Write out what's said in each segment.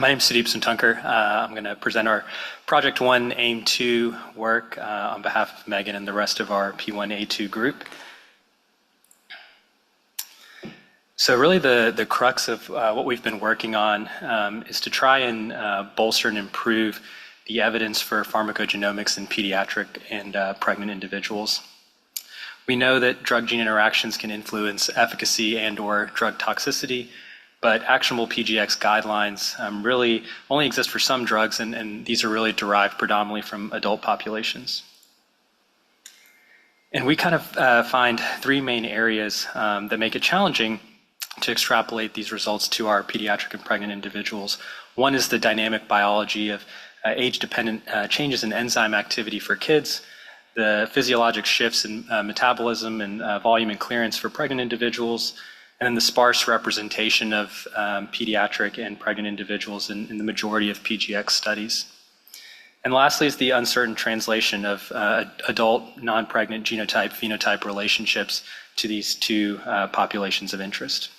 My name is Sudeep Sunthankar. I'm going to present our Project 1 AIM 2 work on behalf of Megan and the rest of our P1A2 group. So really the crux of what we've been working on is to try and bolster and improve the evidence for pharmacogenomics in pediatric and pregnant individuals. We know that drug-gene interactions can influence efficacy and/or drug toxicity, but actionable PGX guidelines really only exist for some drugs, and these are really derived predominantly from adult populations. And we kind of find three main areas that make it challenging to extrapolate these results to our pediatric and pregnant individuals. One is the dynamic biology of age-dependent changes in enzyme activity for kids, the physiologic shifts in metabolism and volume and clearance for pregnant individuals, and then the sparse representation of pediatric and pregnant individuals in the majority of PGX studies. And lastly is the uncertain translation of adult non-pregnant genotype-phenotype relationships to these two populations of interest.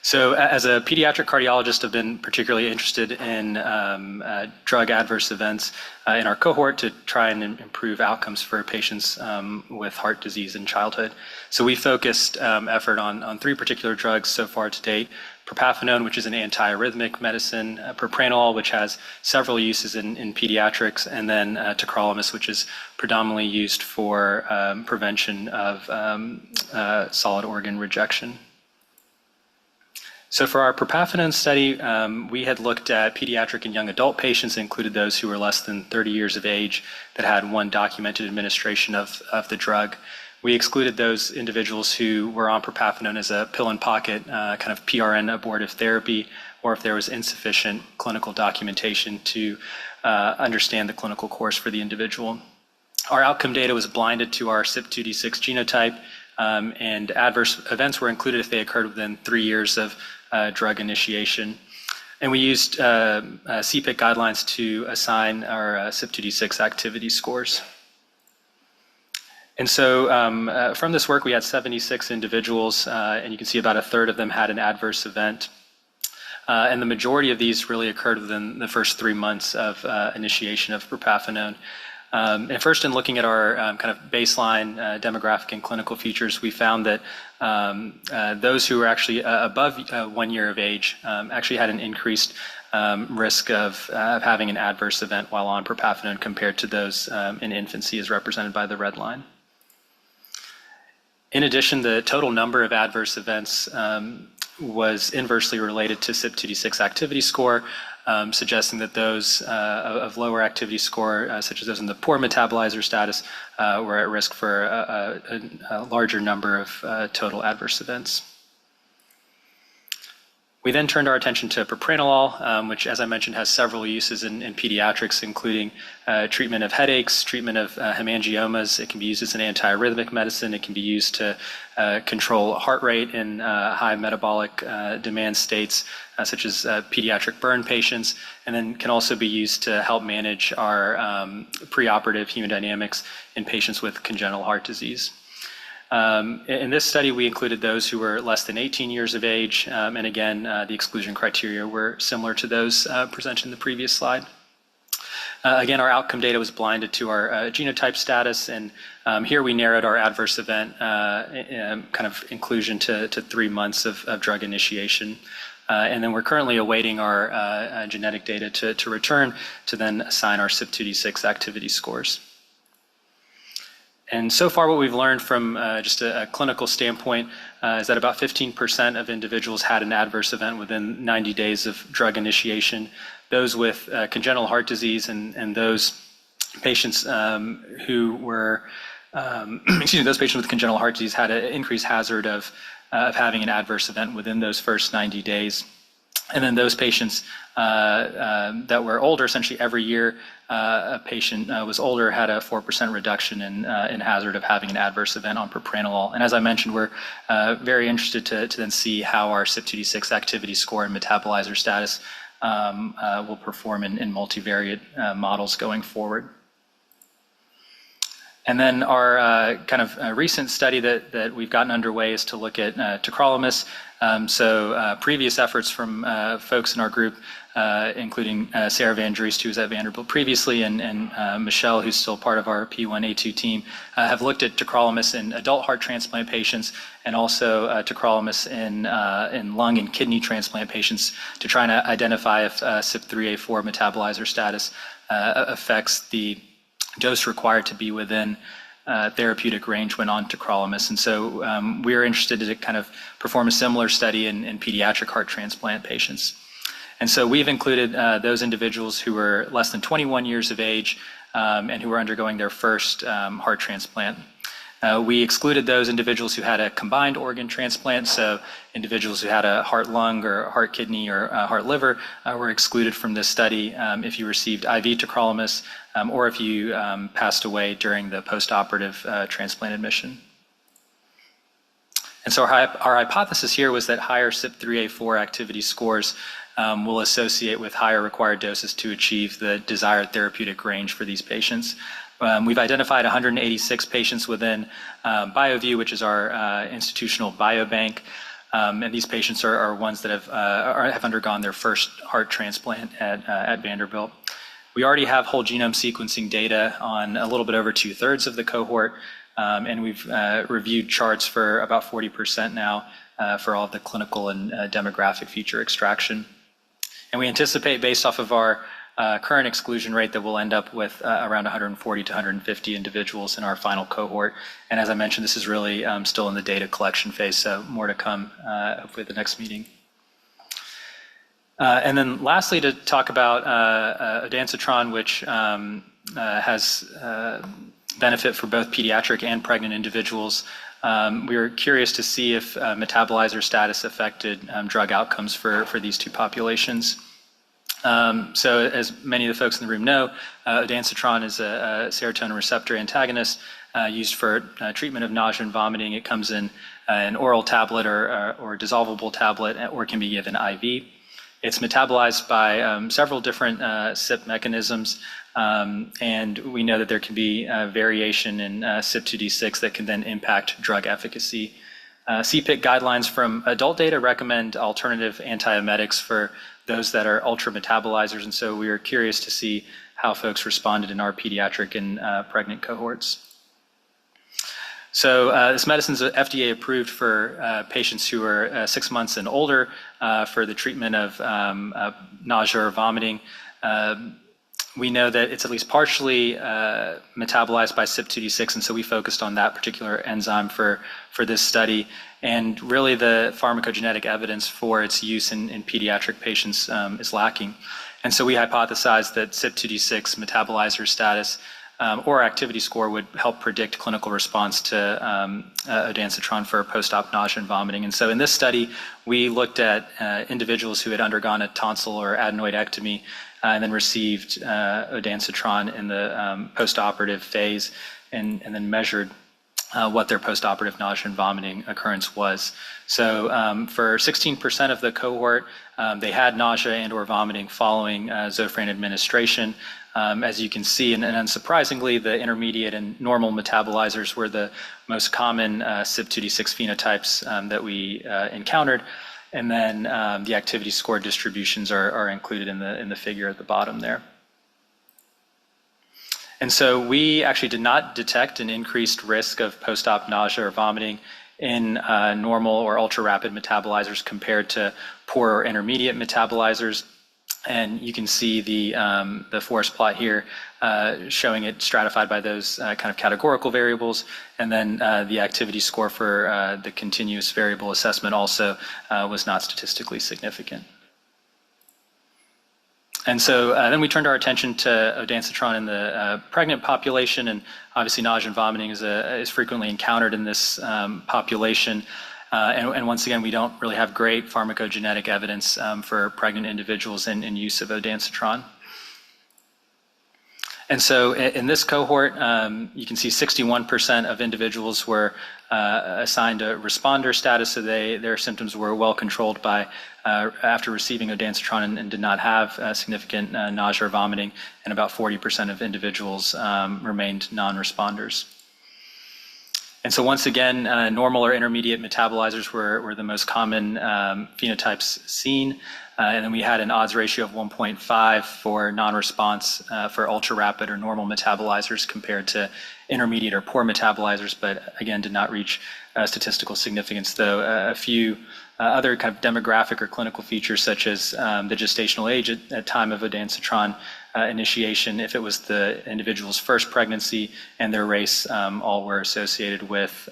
So as a pediatric cardiologist, I've been particularly interested in drug adverse events in our cohort to try and improve outcomes for patients with heart disease in childhood. So we focused effort on three particular drugs so far to date: propafenone, which is an antiarrhythmic medicine; propranolol, which has several uses in pediatrics; and then tacrolimus, which is predominantly used for prevention of solid organ rejection. So for our propafenone study, we had looked at pediatric and young adult patients, included those who were less than 30 years of age that had one documented administration of the drug. We excluded those individuals who were on propafenone as a pill-in-pocket kind of PRN abortive therapy, or if there was insufficient clinical documentation to understand the clinical course for the individual. Our outcome data was blinded to our CYP2D6 genotype, and adverse events were included if they occurred within 3 years of drug initiation. And we used CPIC guidelines to assign our CYP2D6 activity scores. And so from this work, we had 76 individuals, and you can see about a third of them had an adverse event. And the majority of these really occurred within the first 3 months of initiation of propafenone. And first, in looking at our kind of baseline demographic and clinical features, we found that those who were actually above 1 year of age actually had an increased risk of having an adverse event while on propafenone compared to those in infancy, as represented by the red line. In addition, the total number of adverse events was inversely related to CYP2D6 activity score, suggesting that those of lower activity score, such as those in the poor metabolizer status, were at risk for a larger number of total adverse events. We then turned our attention to propranolol, which, as I mentioned, has several uses in pediatrics, including treatment of headaches, treatment of hemangiomas. It can be used as an antiarrhythmic medicine. It can be used to control heart rate in high metabolic demand states, such as pediatric burn patients, and then can also be used to help manage our preoperative hemodynamics in patients with congenital heart disease. In this study, we included those who were less than 18 years of age, and again, the exclusion criteria were similar to those presented in the previous slide. Again, our outcome data was blinded to our genotype status, and here we narrowed our adverse event kind of inclusion to 3 months of drug initiation. And then we're currently awaiting our genetic data to return to then assign our CYP2D6 activity scores. And so far, what we've learned from just a clinical standpoint is that about 15% of individuals had an adverse event within 90 days of drug initiation. Those with congenital heart disease and those patients who were, those patients with congenital heart disease had an increased hazard of having an adverse event within those first 90 days. And then those patients that were older, essentially every year a patient was older, had a 4% reduction in hazard of having an adverse event on propranolol. And as I mentioned, we're very interested to then see how our CYP2D6 activity score and metabolizer status will perform in multivariate models going forward. And then our recent study that we've gotten underway is to look at tacrolimus. Previous efforts from folks in our group, including Sarah Van Driest, who was at Vanderbilt previously, and Michelle, who's still part of our P1A2 team, have looked at tacrolimus in adult heart transplant patients and also tacrolimus in lung and kidney transplant patients to try to identify if CYP3A4 metabolizer status affects the dose required to be within therapeutic range when on tacrolimus. And so we're interested to kind of perform a similar study in pediatric heart transplant patients. And so we've included those individuals who were less than 21 years of age and who were undergoing their first heart transplant. We excluded those individuals who had a combined organ transplant, so individuals who had a heart lung or heart kidney or heart liver were excluded from this study if you received IV tacrolimus or if you passed away during the postoperative transplant admission. And so our hypothesis here was that higher CYP3A4 activity scores will associate with higher required doses to achieve the desired therapeutic range for these patients. We've identified 186 patients within BioView, which is our institutional biobank, and these patients are ones that have undergone their first heart transplant at Vanderbilt. We already have whole genome sequencing data on a little bit over 2/3 of the cohort, and we've reviewed charts for about 40% now for all of the clinical and demographic feature extraction. And we anticipate, based off of our current exclusion rate, that we'll end up with around 140 to 150 individuals in our final cohort. And as I mentioned, this is really still in the data collection phase, so more to come hopefully at the next meeting. And then lastly, to talk about ondansetron, which has benefit for both pediatric and pregnant individuals. We were curious to see if metabolizer status affected drug outcomes for these two populations. So as many of the folks in the room know, ondansetron is a serotonin receptor antagonist used for treatment of nausea and vomiting. It comes in an oral tablet or dissolvable tablet, or can be given IV. It's metabolized by several different CYP mechanisms, and we know that there can be variation in CYP2D6 that can then impact drug efficacy. CPIC guidelines from adult data recommend alternative antiemetics for those that are ultra metabolizers, and so we were curious to see how folks responded in our pediatric and pregnant cohorts. So this medicine is FDA approved for patients who are 6 months and older for the treatment of nausea or vomiting. We know that it's at least partially metabolized by CYP2D6, and so we focused on that particular enzyme for this study. And really the pharmacogenetic evidence for its use in pediatric patients is lacking. And so we hypothesized that CYP2D6 metabolizer status or activity score would help predict clinical response to ondansetron for post-op nausea and vomiting. And so in this study, we looked at individuals who had undergone a tonsil or adenoidectomy and then received ondansetron in the post-operative phase and then measured what their post-operative nausea and vomiting occurrence was. So for 16% of the cohort, they had nausea and or vomiting following Zofran administration. As you can see, and unsurprisingly, the intermediate and normal metabolizers were the most common CYP2D6 phenotypes that we encountered. And then the activity score distributions are included in the figure at the bottom there. And so we actually did not detect an increased risk of post-op nausea or vomiting in normal or ultra-rapid metabolizers compared to poor or intermediate metabolizers. And you can see the forest plot here showing it stratified by those kind of categorical variables. And then the activity score for the continuous variable assessment also was not statistically significant. And so then we turned our attention to ondansetron in the pregnant population, and obviously nausea and vomiting is frequently encountered in this population. And once again, we don't really have great pharmacogenetic evidence for pregnant individuals in use of ondansetron. And so in this cohort, you can see 61% of individuals were assigned a responder status, so their symptoms were well controlled by after receiving ondansetron and did not have significant nausea or vomiting, and about 40% of individuals remained non-responders. And so once again, normal or intermediate metabolizers were the most common phenotypes seen. And then we had an odds ratio of 1.5 for non-response for ultra-rapid or normal metabolizers compared to intermediate or poor metabolizers, but again, did not reach statistical significance, though a few other kind of demographic or clinical features such as the gestational age at time of ondansetron initiation, if it was the individual's first pregnancy, and their race, all were associated with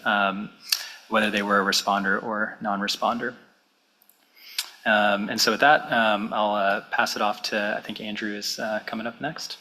whether they were a responder or non-responder. And so with that, I'll pass it off to, I think Andrew is coming up next.